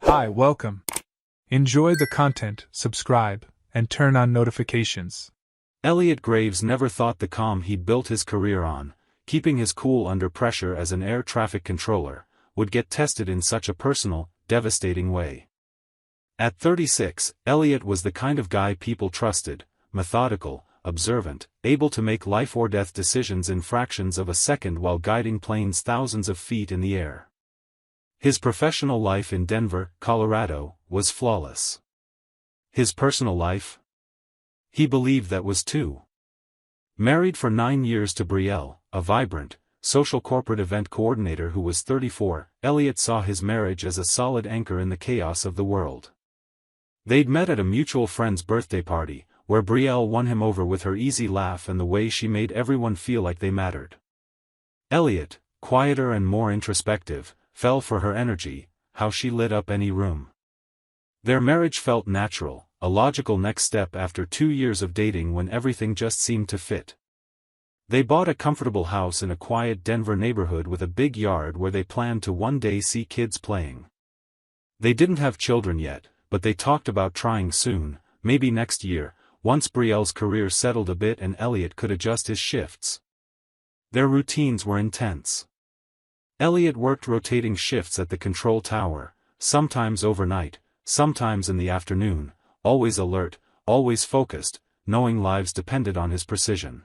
Hi, welcome. Enjoy the content, subscribe, and turn on notifications. Elliot Graves never thought the calm he'd built his career on, keeping his cool under pressure as an air traffic controller, would get tested in such a personal, devastating way. At 36, Elliot was the kind of guy people trusted, methodical, observant, able to make life-or-death decisions in fractions of a second while guiding planes thousands of feet in the air. His professional life in Denver, Colorado, was flawless. His personal life? He believed that was too. Married for 9 years to Brielle, a vibrant, social corporate event coordinator who was 34, Elliot saw his marriage as a solid anchor in the chaos of the world. They'd met at a mutual friend's birthday party, where Brielle won him over with her easy laugh and the way she made everyone feel like they mattered. Elliot, quieter and more introspective, fell for her energy, how she lit up any room. Their marriage felt natural, a logical next step after 2 years of dating when everything just seemed to fit. They bought a comfortable house in a quiet Denver neighborhood with a big yard where they planned to one day see kids playing. They didn't have children yet, but they talked about trying soon, maybe next year, once Brielle's career settled a bit and Elliot could adjust his shifts. Their routines were intense. Elliot worked rotating shifts at the control tower, sometimes overnight, sometimes in the afternoon, always alert, always focused, knowing lives depended on his precision.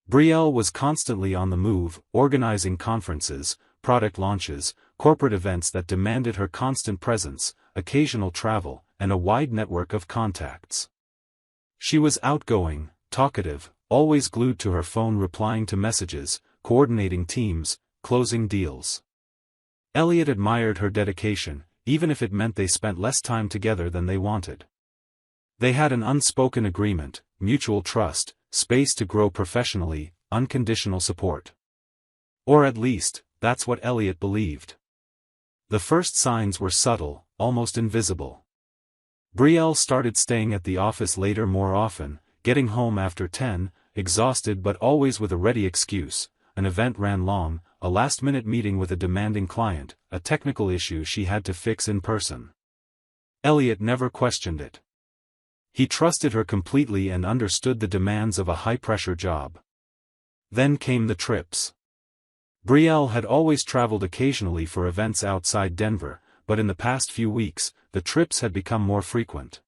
Brielle was constantly on the move, organizing conferences, product launches, corporate events that demanded her constant presence, occasional travel, and a wide network of contacts. She was outgoing, talkative, always glued to her phone replying to messages, coordinating teams, closing deals. Elliot admired her dedication, even if it meant they spent less time together than they wanted. They had an unspoken agreement, mutual trust, space to grow professionally, unconditional support. Or at least, that's what Elliot believed. The first signs were subtle, almost invisible. Brielle started staying at the office later more often, getting home after 10, exhausted but always with a ready excuse. An event ran long, a last-minute meeting with a demanding client, a technical issue she had to fix in person. Elliot never questioned it. He trusted her completely and understood the demands of a high-pressure job. Then came the trips. Brielle had always traveled occasionally for events outside Denver, but in the past few weeks, the trips had become more frequent.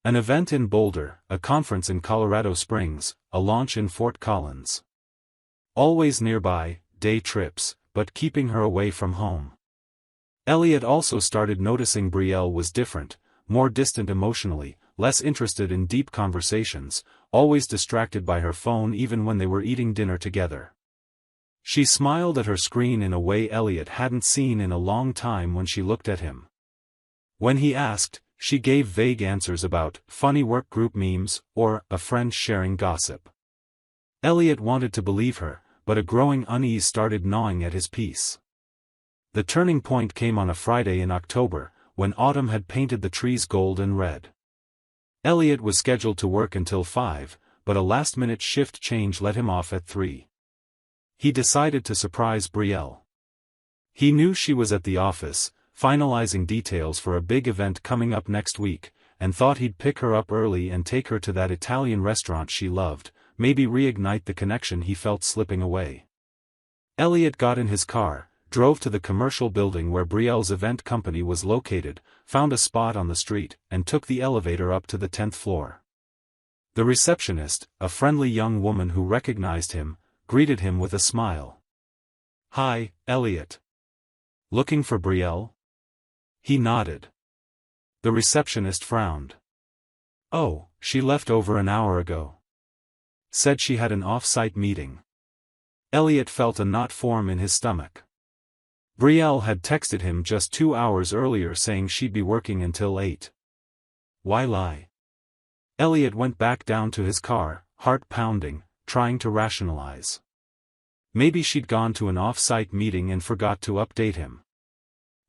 An event in Boulder, a conference in Colorado Springs, a launch in Fort Collins. Always nearby, day trips, but keeping her away from home. Elliot also started noticing Brielle was different, more distant emotionally, less interested in deep conversations, always distracted by her phone even when they were eating dinner together. She smiled at her screen in a way Elliot hadn't seen in a long time when she looked at him. When he asked, she gave vague answers about funny work group memes or a friend sharing gossip. Elliot wanted to believe her, but a growing unease started gnawing at his peace. The turning point came on a Friday in October, when autumn had painted the trees gold and red. Elliot was scheduled to work until 5, but a last-minute shift change let him off at 3. He decided to surprise Brielle. He knew she was at the office, finalizing details for a big event coming up next week, and thought he'd pick her up early and take her to that Italian restaurant she loved, maybe reignite the connection he felt slipping away. Elliot got in his car, drove to the commercial building where Brielle's event company was located, found a spot on the street, and took the elevator up to the 10th floor. The receptionist, a friendly young woman who recognized him, greeted him with a smile. "Hi, Elliot. Looking for Brielle?" He nodded. The receptionist frowned. "Oh, she left over an hour ago. Said she had an off-site meeting." Elliot felt a knot form in his stomach. Brielle had texted him just 2 hours earlier saying she'd be working until 8. Why lie? Elliot went back down to his car, heart pounding, trying to rationalize. Maybe she'd gone to an off-site meeting and forgot to update him.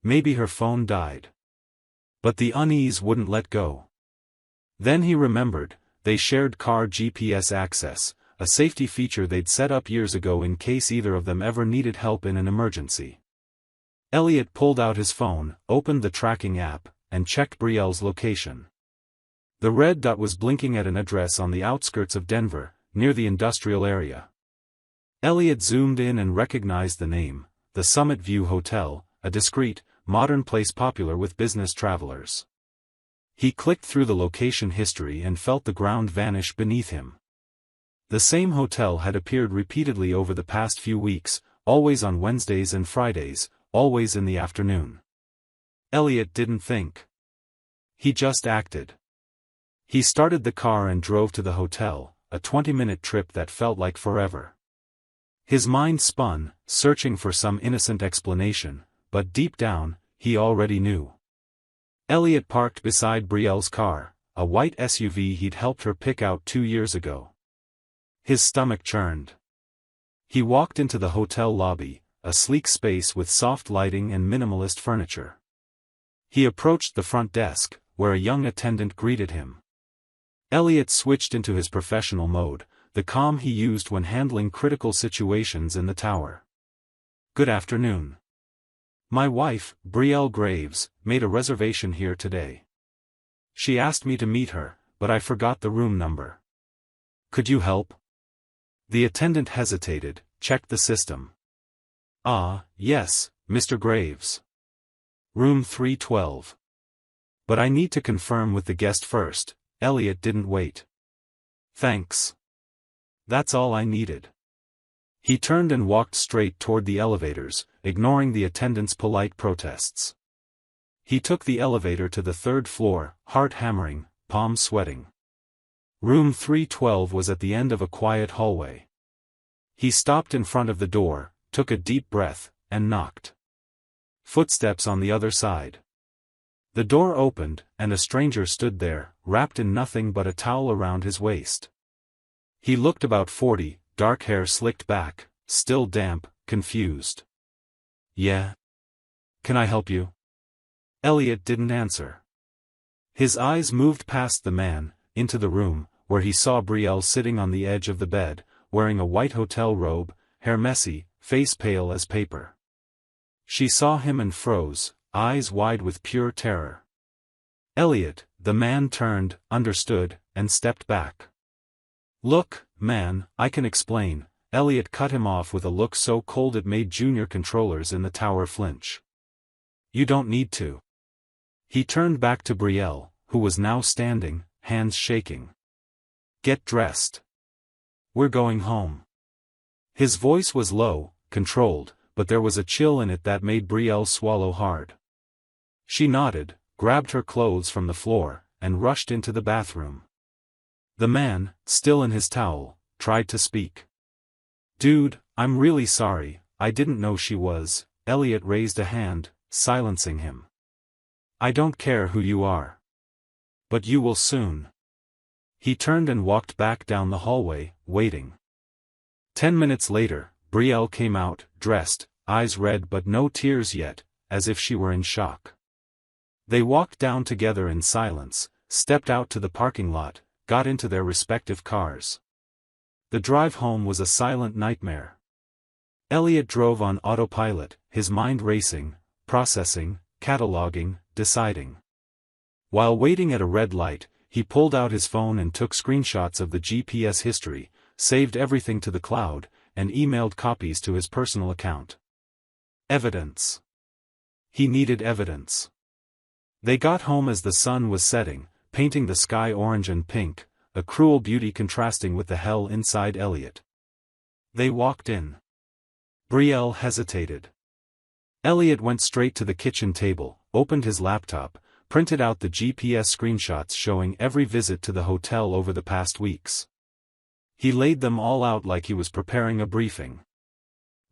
Maybe her phone died. But the unease wouldn't let go. Then he remembered, they shared car GPS access, a safety feature they'd set up years ago in case either of them ever needed help in an emergency. Elliot pulled out his phone, opened the tracking app, and checked Brielle's location. The red dot was blinking at an address on the outskirts of Denver, near the industrial area. Elliot zoomed in and recognized the name, the Summit View Hotel, a discreet, modern place popular with business travelers. He clicked through the location history and felt the ground vanish beneath him. The same hotel had appeared repeatedly over the past few weeks, always on Wednesdays and Fridays, always in the afternoon. Elliot didn't think. He just acted. He started the car and drove to the hotel, a 20-minute trip that felt like forever. His mind spun, searching for some innocent explanation, but deep down, he already knew. Elliot parked beside Brielle's car, a white SUV he'd helped her pick out 2 years ago. His stomach churned. He walked into the hotel lobby, a sleek space with soft lighting and minimalist furniture. He approached the front desk, where a young attendant greeted him. Elliot switched into his professional mode, the calm he used when handling critical situations in the tower. "Good afternoon. My wife, Brielle Graves, made a reservation here today. She asked me to meet her, but I forgot the room number. Could you help?" The attendant hesitated, checked the system. "Ah, yes, Mr. Graves. Room 312. But I need to confirm with the guest first." Elliot didn't wait. "Thanks. That's all I needed." He turned and walked straight toward the elevators, ignoring the attendant's polite protests. He took the elevator to the 3rd floor, heart hammering, palms sweating. Room 312 was at the end of a quiet hallway. He stopped in front of the door, took a deep breath, and knocked. Footsteps on the other side. The door opened, and a stranger stood there, wrapped in nothing but a towel around his waist. He looked about 40, dark hair slicked back, still damp, confused. "Yeah? Can I help you?" Elliot didn't answer. His eyes moved past the man, into the room, where he saw Brielle sitting on the edge of the bed, wearing a white hotel robe, hair messy, face pale as paper. She saw him and froze, eyes wide with pure terror. "Elliot," the man turned, understood, and stepped back. "Look, man, I can explain." Elliot cut him off with a look so cold it made junior controllers in the tower flinch. "You don't need to." He turned back to Brielle, who was now standing, hands shaking. "Get dressed. We're going home." His voice was low, controlled, but there was a chill in it that made Brielle swallow hard. She nodded, grabbed her clothes from the floor, and rushed into the bathroom. The man, still in his towel, tried to speak. "Dude, I'm really sorry, I didn't know she was." Elliot raised a hand, silencing him. "I don't care who you are. But you will soon." He turned and walked back down the hallway, waiting. 10 minutes later, Brielle came out, dressed, eyes red but no tears yet, as if she were in shock. They walked down together in silence, stepped out to the parking lot, got into their respective cars. The drive home was a silent nightmare. Elliot drove on autopilot, his mind racing, processing, cataloging, deciding. While waiting at a red light, he pulled out his phone and took screenshots of the GPS history, saved everything to the cloud, and emailed copies to his personal account. Evidence. He needed evidence. They got home as the sun was setting, painting the sky orange and pink, a cruel beauty contrasting with the hell inside Elliot. They walked in. Brielle hesitated. Elliot went straight to the kitchen table, opened his laptop, printed out the GPS screenshots showing every visit to the hotel over the past weeks. He laid them all out like he was preparing a briefing.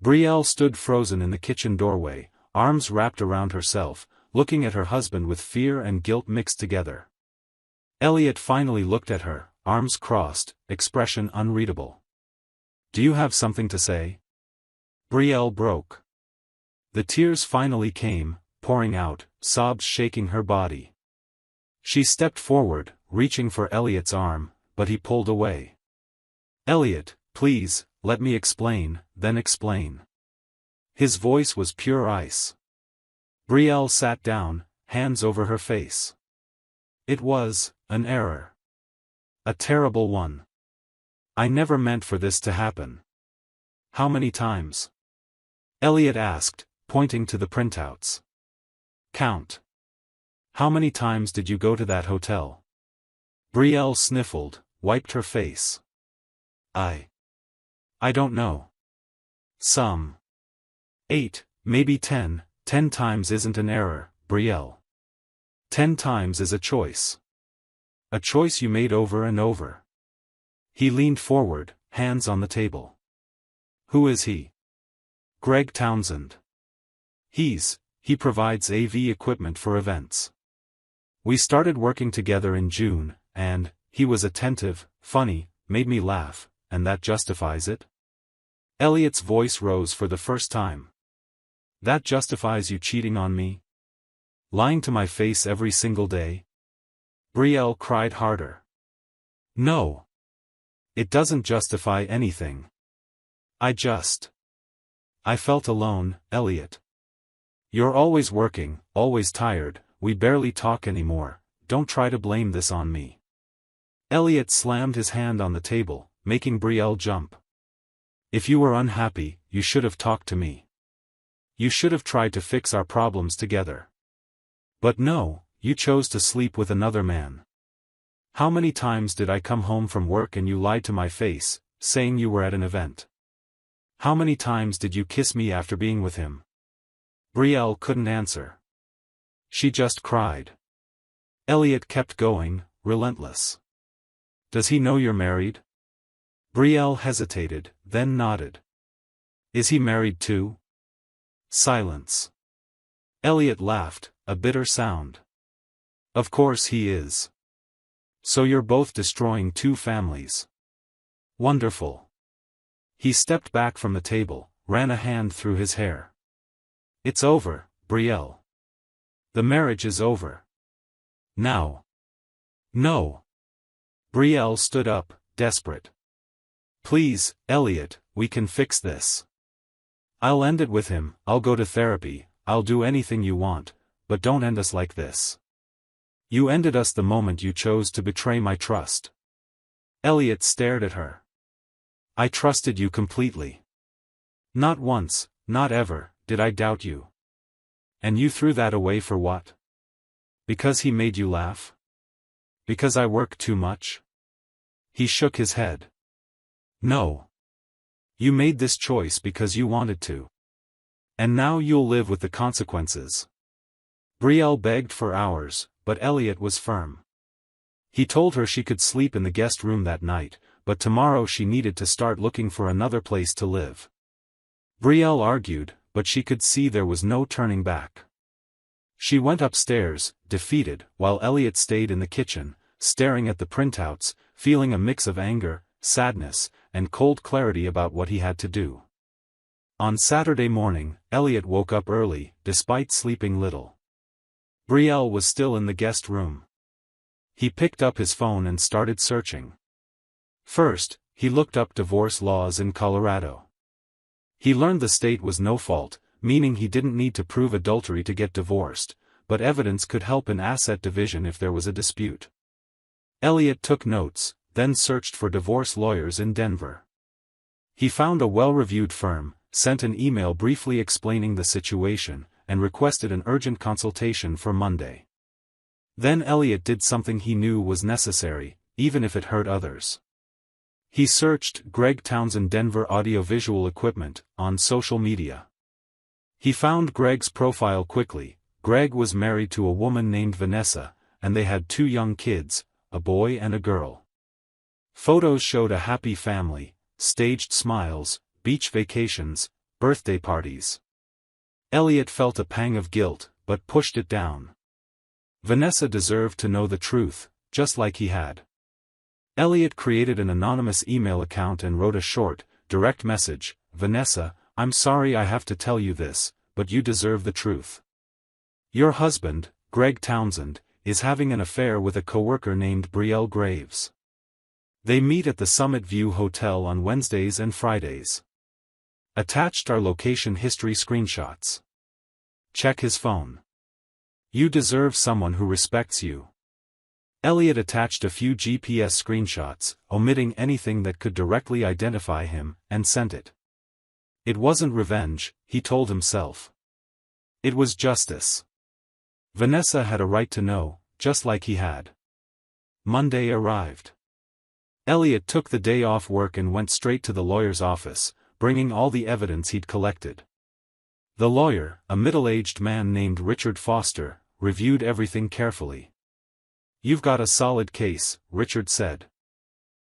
Brielle stood frozen in the kitchen doorway, arms wrapped around herself, looking at her husband with fear and guilt mixed together. Elliot finally looked at her, arms crossed, expression unreadable. "Do you have something to say?" Brielle broke. The tears finally came, pouring out, sobs shaking her body. She stepped forward, reaching for Elliot's arm, but he pulled away. "Elliot, please, let me explain, then explain." His voice was pure ice. Brielle sat down, hands over her face. It was an error. A terrible one. I never meant for this to happen. How many times? Elliot asked, pointing to the printouts. Count. How many times did you go to that hotel? Brielle sniffled, wiped her face. I don't know. Some. 8, maybe 10. 10 times isn't an error, Brielle. 10 times is a choice. A choice you made over and over. He leaned forward, hands on the table. Who is he? Greg Townsend. He provides AV equipment for events. We started working together in June, and he was attentive, funny, made me laugh, and that justifies it? Elliot's voice rose for the first time. That justifies you cheating on me? Lying to my face every single day? Brielle cried harder. No. It doesn't justify anything. I felt alone, Elliot. You're always working, always tired, we barely talk anymore, don't try to blame this on me. Elliot slammed his hand on the table, making Brielle jump. If you were unhappy, you should have talked to me. You should have tried to fix our problems together. But no, you chose to sleep with another man. How many times did I come home from work and you lied to my face, saying you were at an event? How many times did you kiss me after being with him? Brielle couldn't answer. She just cried. Elliot kept going, relentless. Does he know you're married? Brielle hesitated, then nodded. Is he married too? Silence. Elliot laughed, a bitter sound. Of course he is. So you're both destroying two families. Wonderful. He stepped back from the table, ran a hand through his hair. It's over, Brielle. The marriage is over. Now. No. Brielle stood up, desperate. Please, Elliot, we can fix this. I'll end it with him, I'll go to therapy, I'll do anything you want, but don't end us like this. You ended us the moment you chose to betray my trust. Elliot stared at her. I trusted you completely. Not once, not ever, did I doubt you. And you threw that away for what? Because he made you laugh? Because I work too much? He shook his head. No. You made this choice because you wanted to. And now you'll live with the consequences. Brielle begged for hours, but Elliot was firm. He told her she could sleep in the guest room that night, but tomorrow she needed to start looking for another place to live. Brielle argued, but she could see there was no turning back. She went upstairs, defeated, while Elliot stayed in the kitchen, staring at the printouts, feeling a mix of anger, sadness, and cold clarity about what he had to do. On Saturday morning, Elliot woke up early, despite sleeping little. Brielle was still in the guest room. He picked up his phone and started searching. First, he looked up divorce laws in Colorado. He learned the state was no fault, meaning he didn't need to prove adultery to get divorced, but evidence could help in asset division if there was a dispute. Elliot took notes, then searched for divorce lawyers in Denver. He found a well-reviewed firm, sent an email briefly explaining the situation, and requested an urgent consultation for Monday. Then Elliot did something he knew was necessary, even if it hurt others. He searched Greg Townsend Denver audiovisual equipment on social media. He found Greg's profile quickly. Greg was married to a woman named Vanessa, and they had 2 young kids, a boy and a girl. Photos showed a happy family, staged smiles, beach vacations, birthday parties. Elliot felt a pang of guilt, but pushed it down. Vanessa deserved to know the truth, just like he had. Elliot created an anonymous email account and wrote a short, direct message. Vanessa, I'm sorry I have to tell you this, but you deserve the truth. Your husband, Greg Townsend, is having an affair with a coworker named Brielle Graves. They meet at the Summit View Hotel on Wednesdays and Fridays. Attached are location history screenshots. Check his phone. You deserve someone who respects you. Elliot attached a few GPS screenshots, omitting anything that could directly identify him, and sent it. It wasn't revenge, he told himself. It was justice. Vanessa had a right to know, just like he had. Monday arrived. Elliot took the day off work and went straight to the lawyer's office, bringing all the evidence he'd collected. The lawyer, a middle-aged man named Richard Foster, reviewed everything carefully. "You've got a solid case," Richard said.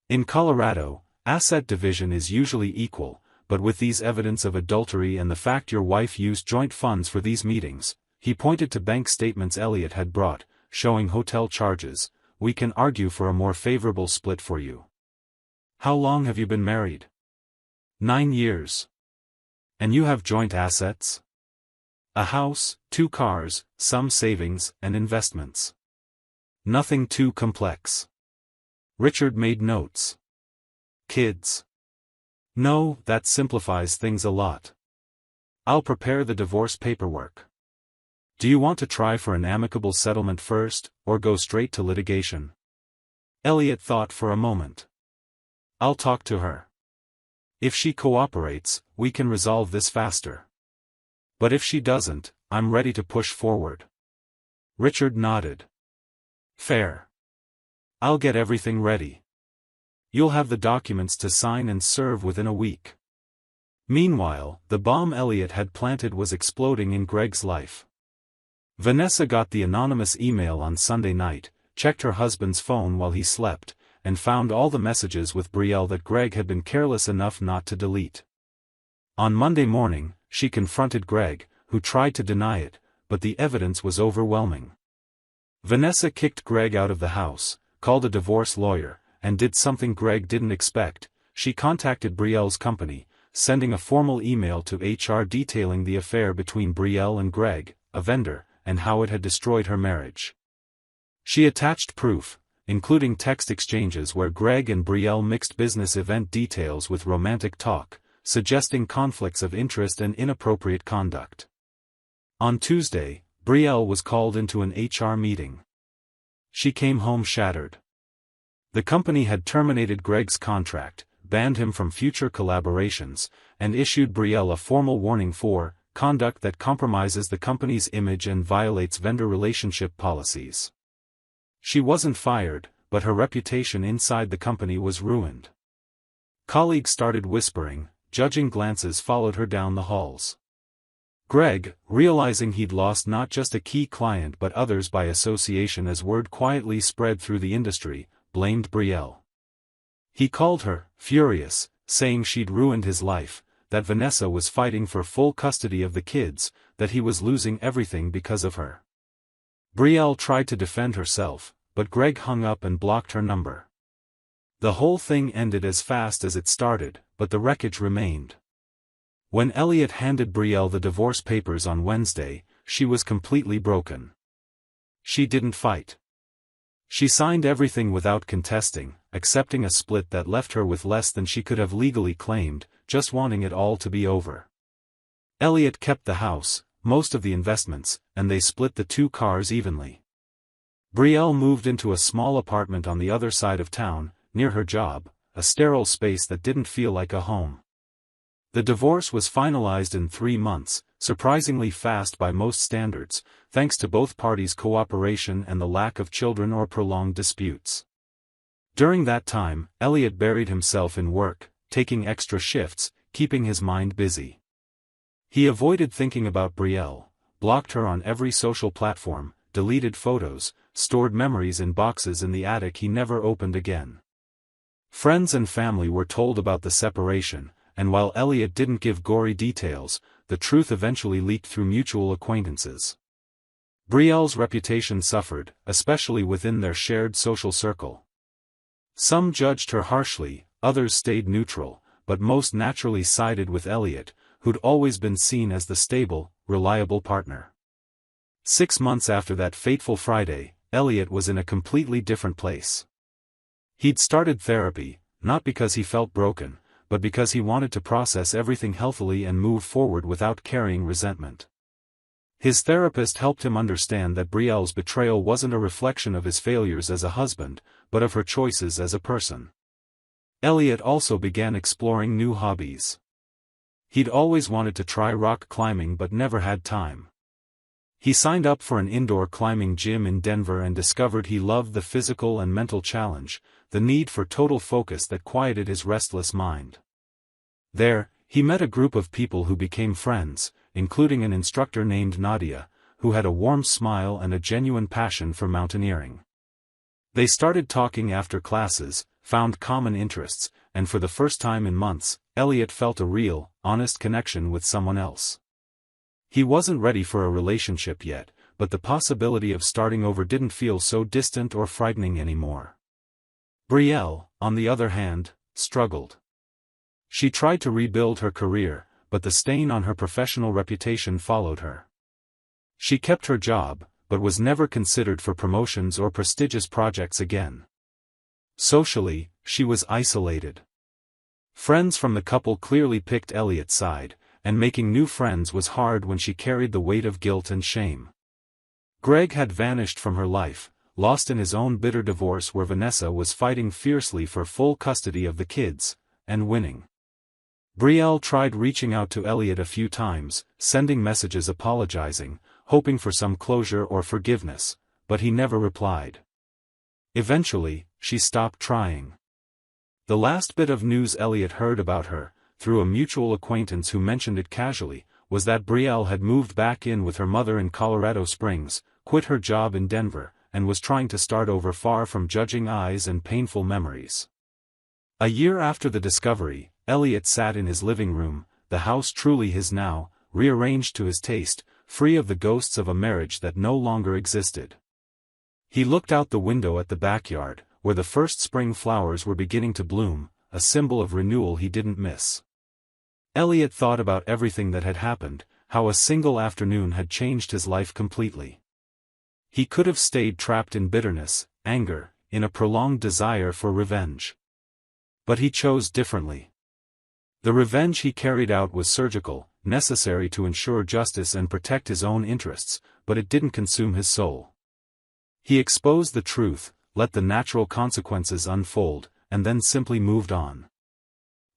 "In Colorado, asset division is usually equal, but with these evidence of adultery and the fact your wife used joint funds for these meetings," he pointed to bank statements Elliot had brought, showing hotel charges, "we can argue for a more favorable split for you." "How long have you been married?" 9 years. "And you have joint assets?" "A house, 2 cars, some savings, and investments." "Nothing too complex." Richard made notes. "Kids?" "No, that simplifies things a lot. I'll prepare the divorce paperwork. Do you want to try for an amicable settlement first, or go straight to litigation?" Elliot thought for a moment. "I'll talk to her. If she cooperates, we can resolve this faster. But if she doesn't, I'm ready to push forward." Richard nodded. "Fair. I'll get everything ready. You'll have the documents to sign and serve within a week." Meanwhile, the bomb Elliot had planted was exploding in Greg's life. Vanessa got the anonymous email on Sunday night, checked her husband's phone while he slept, and found all the messages with Brielle that Greg had been careless enough not to delete. On Monday morning, she confronted Greg, who tried to deny it, but the evidence was overwhelming. Vanessa kicked Greg out of the house, called a divorce lawyer, and did something Greg didn't expect. She contacted Brielle's company, sending a formal email to HR detailing the affair between Brielle and Greg, a vendor, and how it had destroyed her marriage. She attached proof, including text exchanges where Greg and Brielle mixed business event details with romantic talk, suggesting conflicts of interest and inappropriate conduct. On Tuesday, Brielle was called into an HR meeting. She came home shattered. The company had terminated Greg's contract, banned him from future collaborations, and issued Brielle a formal warning for conduct that compromises the company's image and violates vendor relationship policies. She wasn't fired, but her reputation inside the company was ruined. Colleagues started whispering, judging glances followed her down the halls. Greg, realizing he'd lost not just a key client but others by association as word quietly spread through the industry, blamed Brielle. He called her, furious, saying she'd ruined his life, that Vanessa was fighting for full custody of the kids, that he was losing everything because of her. Brielle tried to defend herself, but Greg hung up and blocked her number. The whole thing ended as fast as it started, but the wreckage remained. When Elliot handed Brielle the divorce papers on Wednesday, she was completely broken. She didn't fight. She signed everything without contesting, accepting a split that left her with less than she could have legally claimed, just wanting it all to be over. Elliot kept the house, most of the investments, and they split the 2 cars evenly. Brielle moved into a small apartment on the other side of town, near her job, a sterile space that didn't feel like a home. The divorce was finalized in 3 months, surprisingly fast by most standards, thanks to both parties' cooperation and the lack of children or prolonged disputes. During that time, Elliot buried himself in work, taking extra shifts, keeping his mind busy. He avoided thinking about Brielle, blocked her on every social platform, deleted photos, stored memories in boxes in the attic he never opened again. Friends and family were told about the separation, and while Elliot didn't give gory details, the truth eventually leaked through mutual acquaintances. Brielle's reputation suffered, especially within their shared social circle. Some judged her harshly, others stayed neutral, but most naturally sided with Elliot, who'd always been seen as the stable, reliable partner. 6 months after that fateful Friday, Elliot was in a completely different place. He'd started therapy, not because he felt broken, but because he wanted to process everything healthily and move forward without carrying resentment. His therapist helped him understand that Brielle's betrayal wasn't a reflection of his failures as a husband, but of her choices as a person. Elliot also began exploring new hobbies. He'd always wanted to try rock climbing but never had time. He signed up for an indoor climbing gym in Denver and discovered he loved the physical and mental challenge, the need for total focus that quieted his restless mind. There, he met a group of people who became friends, including an instructor named Nadia, who had a warm smile and a genuine passion for mountaineering. They started talking after classes, found common interests, and for the first time in months, Elliot felt a real, honest connection with someone else. He wasn't ready for a relationship yet, but the possibility of starting over didn't feel so distant or frightening anymore. Brielle, on the other hand, struggled. She tried to rebuild her career, but the stain on her professional reputation followed her. She kept her job, but was never considered for promotions or prestigious projects again. Socially, she was isolated. Friends from the couple clearly picked Elliot's side, and making new friends was hard when she carried the weight of guilt and shame. Greg had vanished from her life, lost in his own bitter divorce where Vanessa was fighting fiercely for full custody of the kids, and winning. Brielle tried reaching out to Elliot a few times, sending messages apologizing, hoping for some closure or forgiveness, but he never replied. Eventually, she stopped trying. The last bit of news Elliot heard about her, through a mutual acquaintance who mentioned it casually, was that Brielle had moved back in with her mother in Colorado Springs, quit her job in Denver, and was trying to start over far from judging eyes and painful memories. A year after the discovery, Elliot sat in his living room, the house truly his now, rearranged to his taste, free of the ghosts of a marriage that no longer existed. He looked out the window at the backyard, where the first spring flowers were beginning to bloom, a symbol of renewal he didn't miss. Elliot thought about everything that had happened, how a single afternoon had changed his life completely. He could have stayed trapped in bitterness, anger, in a prolonged desire for revenge. But he chose differently. The revenge he carried out was surgical, necessary to ensure justice and protect his own interests, but it didn't consume his soul. He exposed the truth, let the natural consequences unfold, and then simply moved on.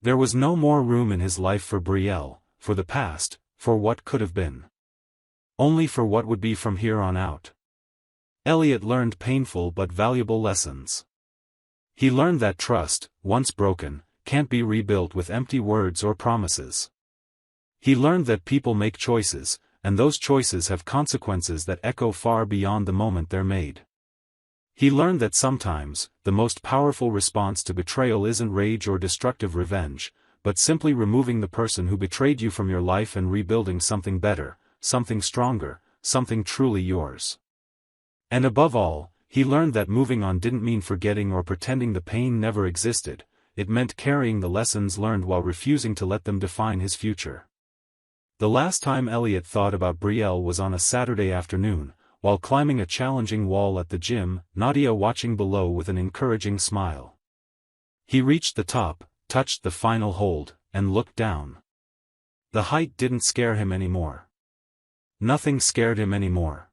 There was no more room in his life for Brielle, for the past, for what could have been. Only for what would be from here on out. Elliot learned painful but valuable lessons. He learned that trust, once broken, can't be rebuilt with empty words or promises. He learned that people make choices, and those choices have consequences that echo far beyond the moment they're made. He learned that sometimes, the most powerful response to betrayal isn't rage or destructive revenge, but simply removing the person who betrayed you from your life and rebuilding something better, something stronger, something truly yours. And above all, he learned that moving on didn't mean forgetting or pretending the pain never existed, it meant carrying the lessons learned while refusing to let them define his future. The last time Elliot thought about Brielle was on a Saturday afternoon, while climbing a challenging wall at the gym, Nadia watching below with an encouraging smile. He reached the top, touched the final hold, and looked down. The height didn't scare him anymore. Nothing scared him anymore.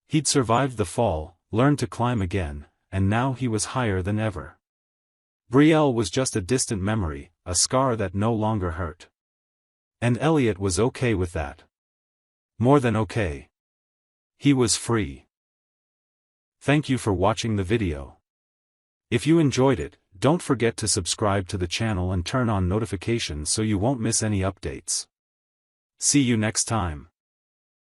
He'd survived the fall, learned to climb again, and now he was higher than ever. Brielle was just a distant memory, a scar that no longer hurt. And Elliot was okay with that. More than okay. He was free. Thank you for watching the video. If you enjoyed it, don't forget to subscribe to the channel and turn on notifications so you won't miss any updates. See you next time.